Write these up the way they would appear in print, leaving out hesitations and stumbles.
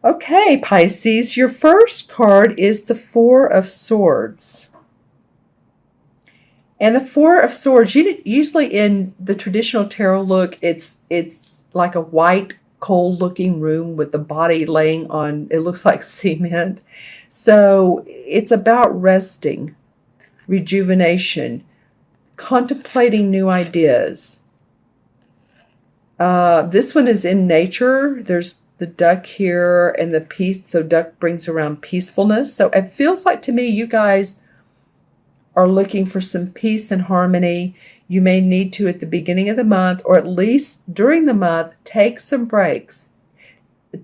Okay, Pisces, your first card is the Four of Swords. And the Four of Swords, usually in the traditional tarot look, it's like a white, cold-looking room with the body laying on, it looks like cement. So it's about resting, rejuvenation, contemplating new ideas. This one is in nature. There's the duck here and the peace. So duck brings around peacefulness. So it feels like to me you guys are looking for some peace and harmony. You may need to at the beginning of the month, or at least during the month, take some breaks.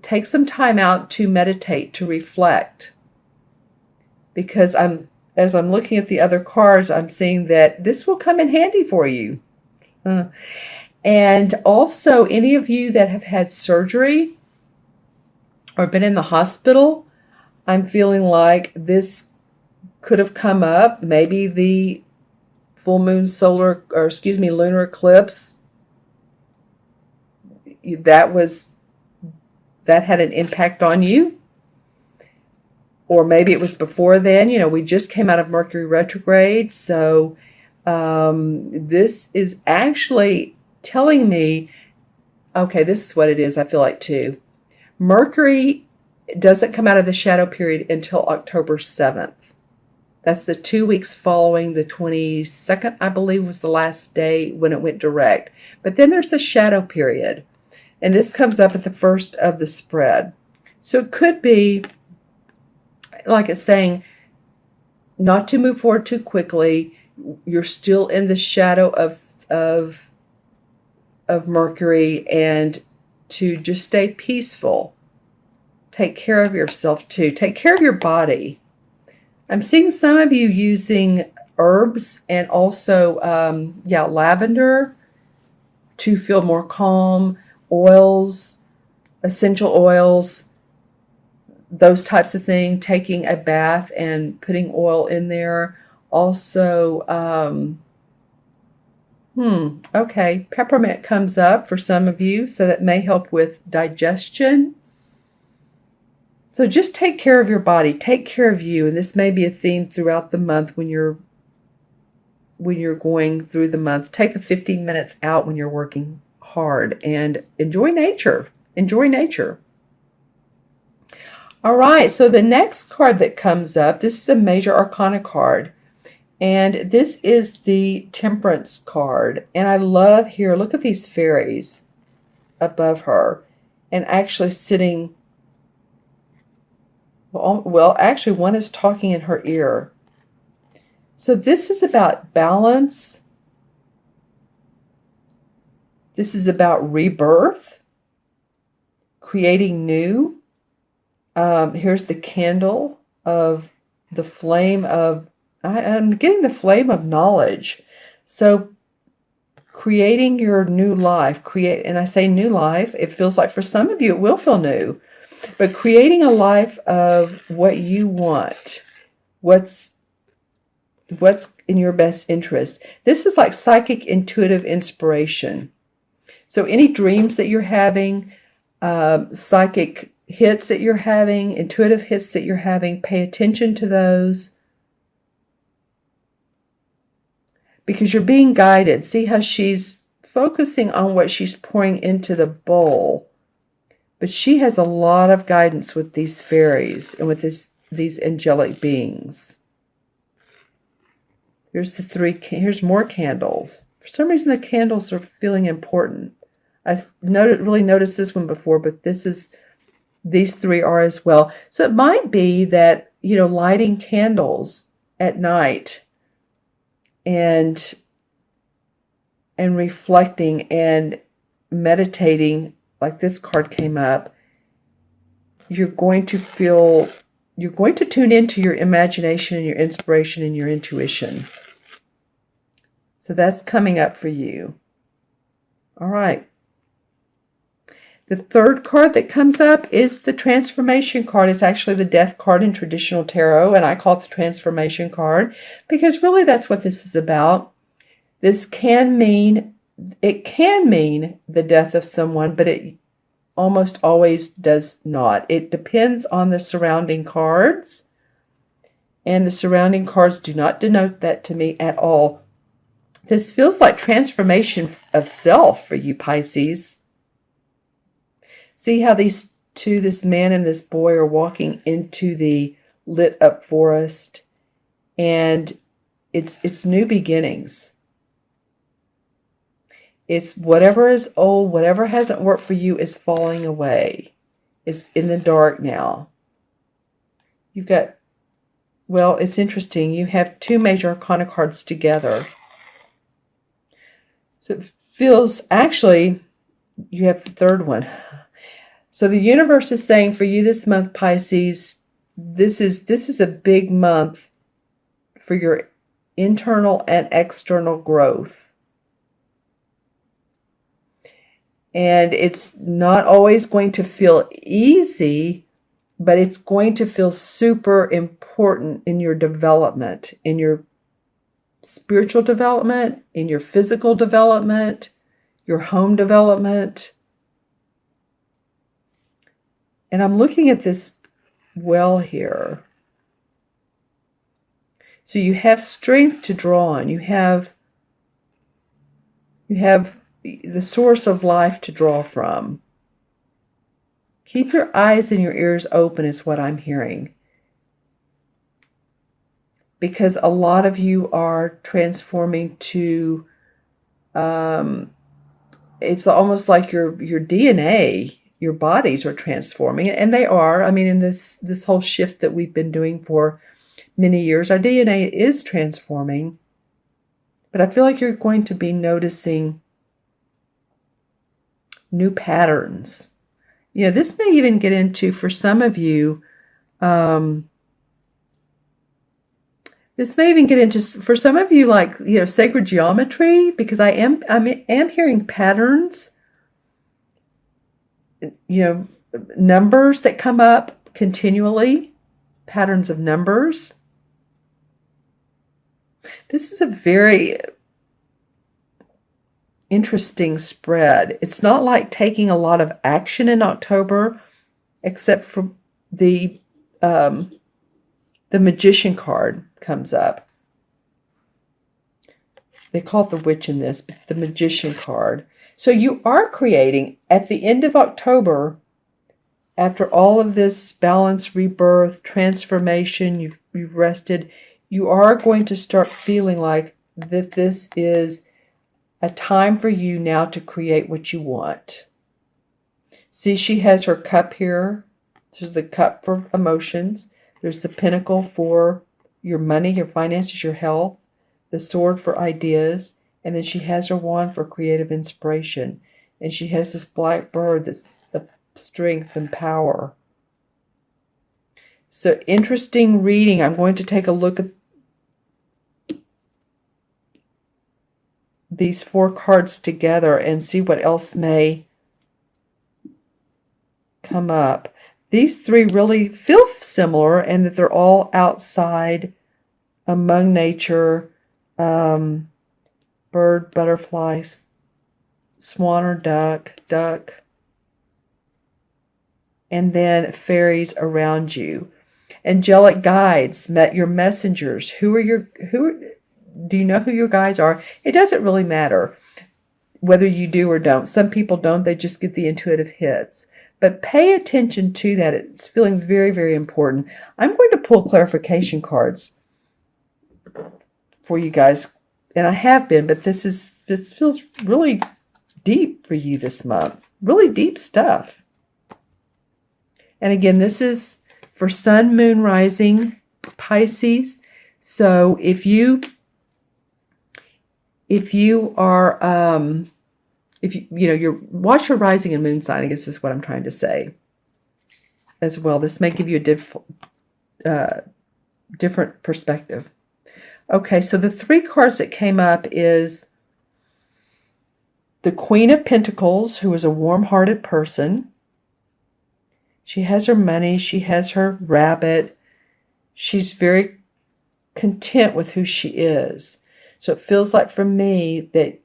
Take some time out to meditate, to reflect. Because as I'm looking at the other cards, I'm seeing that this will come in handy for you. And also, any of you that have had surgery or been in the hospital, I'm feeling like this could have come up. Maybe the full moon lunar eclipse, that had an impact on you. Or maybe it was before then. We just came out of Mercury retrograde. So this is actually telling me, okay, this is what it is, I feel like too. Mercury doesn't come out of the shadow period until October 7th. That's the 2 weeks following the 22nd, I believe, was the last day when it went direct. But then there's a shadow period. And this comes up at the first of the spread. So it could be, like it's saying, not to move forward too quickly. You're still in the shadow of Mercury, and to just stay peaceful. Take care of yourself too. Take care of your body. I'm seeing some of you using herbs and also, lavender to feel more calm, oils, essential oils, those types of things, taking a bath and putting oil in there. Also, okay, peppermint comes up for some of you, so that may help with digestion. So just take care of your body, take care of you, and this may be a theme throughout the month when you're going through the month. Take the 15 minutes out when you're working hard and enjoy nature. Enjoy nature. All right, so the next card that comes up, this is a major arcana card. And this is the Temperance card. And I love here, look at these fairies above her. And actually sitting, well, actually one is talking in her ear. So this is about balance. This is about rebirth, creating new. Here's the candle of the flame of, I'm getting the flame of knowledge. So creating your new life, and I say new life, it feels like for some of you it will feel new, but creating a life of what you want, what's in your best interest. This is like psychic intuitive inspiration. So any dreams that you're having, psychic hits that you're having, intuitive hits that you're having, pay attention to those. Because you're being guided. See how she's focusing on what she's pouring into the bowl. But she has a lot of guidance with these fairies and with these angelic beings. Here's more candles. For some reason the candles are feeling important. I've really noticed this one before, but these three are as well. So it might be that, lighting candles at night and reflecting and meditating, like this card came up, you're going to tune into your imagination and your inspiration and your intuition. So that's coming up for you. All right. The third card that comes up is the Transformation card. It's actually the Death card in traditional tarot, and I call it the Transformation card because really that's what this is about. It can mean the death of someone, but almost always does not. It depends on the surrounding cards, and the surrounding cards do not denote that to me at all. This feels like transformation of self for you, Pisces. See how these two, this man and this boy, are walking into the lit up forest, and it's new beginnings. It's whatever is old, whatever hasn't worked for you is falling away. It's in the dark now. You've got, well, it's interesting. You have two major arcana cards together. So it feels, actually, you have the third one. So the universe is saying for you this month, Pisces, this is a big month for your internal and external growth. And it's not always going to feel easy, but it's going to feel super important in your development, in your spiritual development, in your physical development, your home development. And I'm looking at this well here. So you have strength to draw on. You have the source of life to draw from. Keep your eyes and your ears open is what I'm hearing. Because a lot of you are transforming to, it's almost like your DNA, your bodies are transforming. And they are. I mean, in this whole shift that we've been doing for many years, our DNA is transforming. But I feel like you're going to be noticing new patterns. You know, this may even get into, for some of you, this may even get into, for some of you, like, you know, sacred geometry, because I am hearing patterns, you know, numbers that come up continually, patterns of numbers. This is a very interesting spread. It's not like taking a lot of action in October, except for the Magician card comes up. They call it the Witch in this, but the Magician card. So you are creating at the end of October, after all of this balance, rebirth, transformation, you've rested, you are going to start feeling like that this is a time for you now to create what you want. See, she has her cup here. There's the cup for emotions. There's the pentacle for your money, your finances, your health. The sword for ideas. And then she has her wand for creative inspiration. And she has this black bird that's of strength and power. So interesting reading. I'm going to take a look at these four cards together and see what else may come up. These three really feel similar, and that they're all outside among nature. Bird, butterfly, swan or duck, and then fairies around you. Angelic guides, your messengers. Do you know who your guides are? It doesn't really matter whether you do or don't. Some people don't. They just get the intuitive hits. But pay attention to that. It's feeling very, very important. I'm going to pull clarification cards for you guys. And I have been, but this feels really deep for you this month. Really deep stuff. And again, this is for Sun, Moon, Rising, Pisces. So if you are, you watch your rising and moon sign, I guess is what I'm trying to say as well. This may give you a different perspective. Okay, so the three cards that came up is the Queen of Pentacles, who is a warm-hearted person. She has her money. She has her rabbit. She's very content with who she is. So it feels like for me that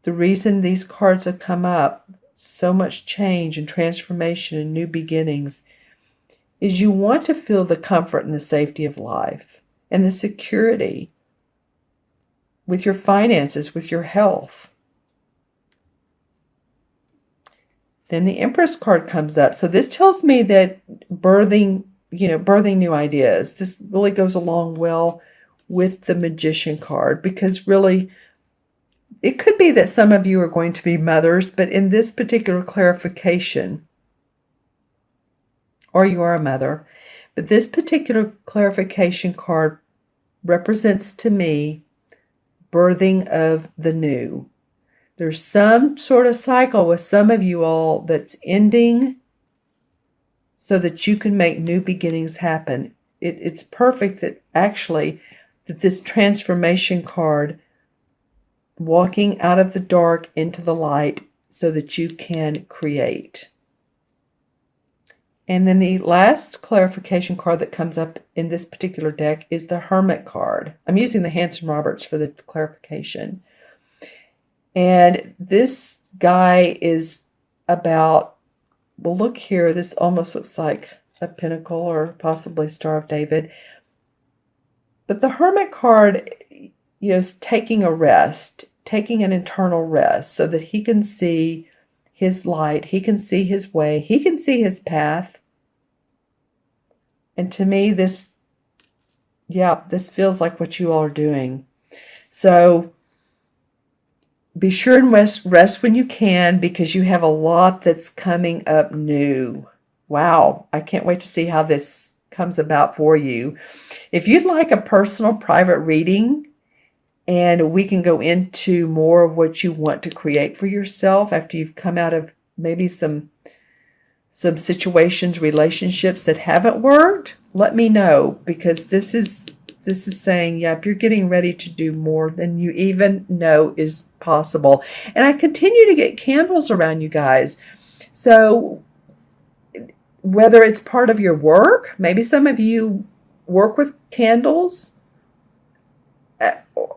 The reason these cards have come up, so much change and transformation and new beginnings, is you want to feel the comfort and the safety of life and the security with your finances, with your health. Then the Empress card comes up. So this tells me that birthing new ideas. This really goes along well with the Magician card, because really it could be that some of you are going to be mothers, but in this particular clarification, or you are a mother, but this particular clarification card represents to me birthing of the new. There's some sort of cycle with some of you all that's ending so that you can make new beginnings happen. It's perfect that this transformation card, walking out of the dark into the light so that you can create. And then the last clarification card that comes up in this particular deck is the Hermit card. I'm using the Hanson Roberts for the clarification. And this guy is about, well, look here, this almost looks like a pentacle or possibly Star of David. But the Hermit card, is taking a rest, taking an internal rest so that he can see his light, he can see his way, he can see his path. And to me, this feels like what you all are doing. So be sure and rest when you can, because you have a lot that's coming up new. Wow, I can't wait to see how this comes about for you. If you'd like a personal private reading, and we can go into more of what you want to create for yourself after you've come out of maybe some situations, relationships that haven't worked, let me know, because this is saying, if you're getting ready to do more than you even know is possible. And I continue to get candles around you guys. So whether it's part of your work, maybe some of you work with candles,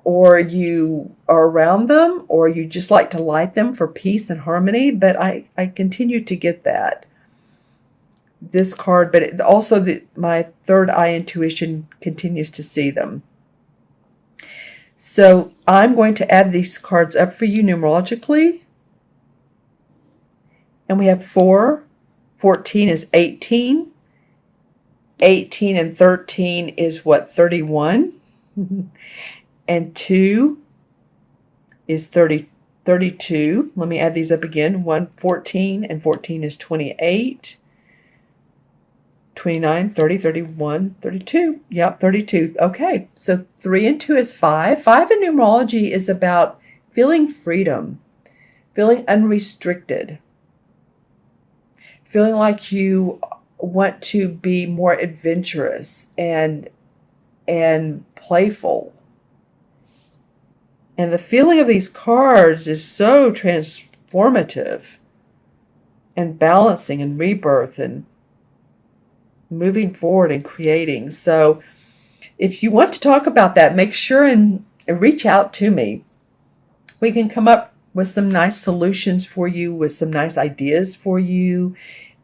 or you are around them, or you just like to light them for peace and harmony. But I continue to get this card, but also my third eye intuition continues to see them. So I'm going to add these cards up for you numerologically. And we have 4, 14 is 18, 18 and 13 is 31? And 2 is 32. Let me add these up again. 1, 14, and 14 is 28. 29, 30, 31, 32. Yep, 32. Okay, so 3 and 2 is 5. 5 in numerology is about feeling freedom, feeling unrestricted, feeling like you want to be more adventurous and playful. And the feeling of these cards is so transformative and balancing and rebirth and moving forward and creating. So if you want to talk about that, make sure and reach out to me. We can come up with some nice solutions for you, with some nice ideas for you,